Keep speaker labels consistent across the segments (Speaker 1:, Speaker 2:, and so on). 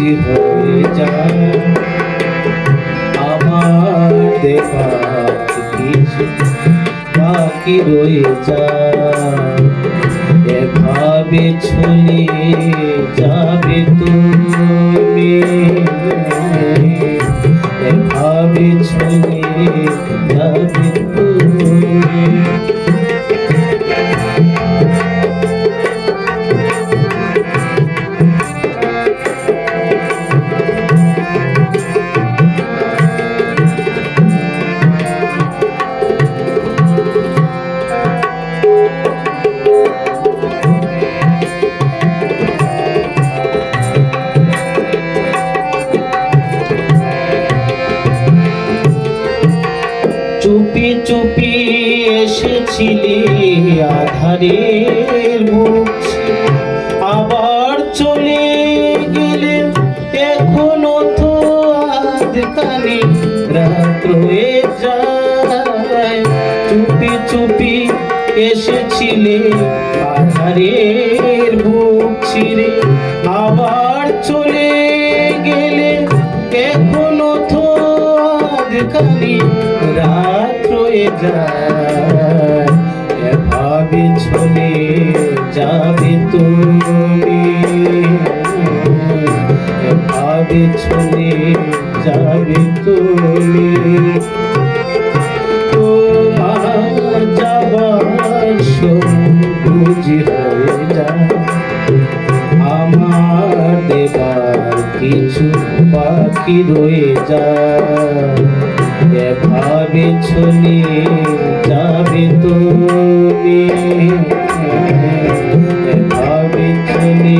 Speaker 1: বুঝি হয়ে যায় আমার দেবা কিছু বাকি রয়ে যায় এভাবে চলে যাবে তুমি এভাবে চলে যাবে তুমি চুপি চুপি এসেছিলি আধারের বুক আবার চলে গেলে এখনো তো আধখানি রাত রয়ে যায় চুপি চুপি এসেছিলে আধারের বুক ছিঁড়ে আবার চলে গেলে এখনো তো আধখানি রাত রয়ে যায় এভাবে চলে যাবে তুমি এভাবে চলে যাবে তুমি তোমার যাবার বুঝি হয়ে যায় আমার দেবার কিছু বাকি রয়ে যায় এভাবে চলে যাবে তুমি এভাবে চলে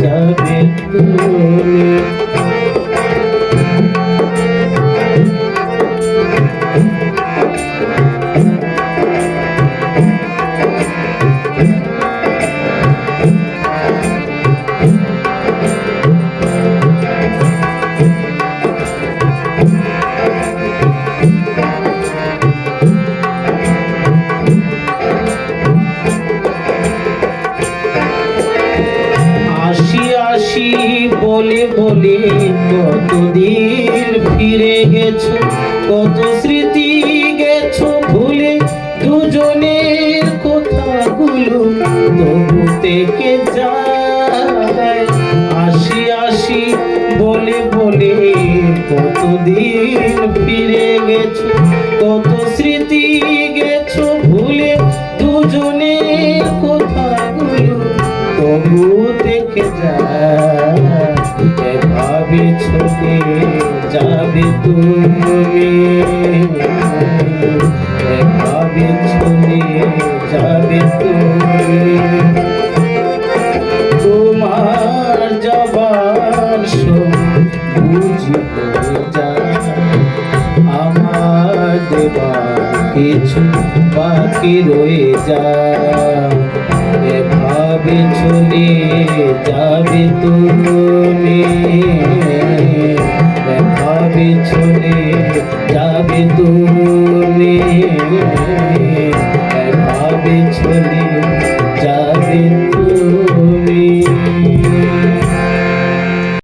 Speaker 1: যাবে তুমি আসি বলে বলে কতদিন ফিরে গেছো কত স্মৃতি গেছো ভুলে দুজনের কথাগুলো তবু থেকে যায় আসি আসি বলে বলে কতদিন ফিরে গেছো কত স্মৃতি গেছো ভুলে দুজনের কথাগুলো তবু থেকে যায় এভাবে চলে যাবে তুমি এভাবে চলে যাবে তুমি তোমার যাবার বুঝি হয়ে যায় আমার দেবার কিছু বাকি রয়ে যায় এভাবে চলে যাবে তুমি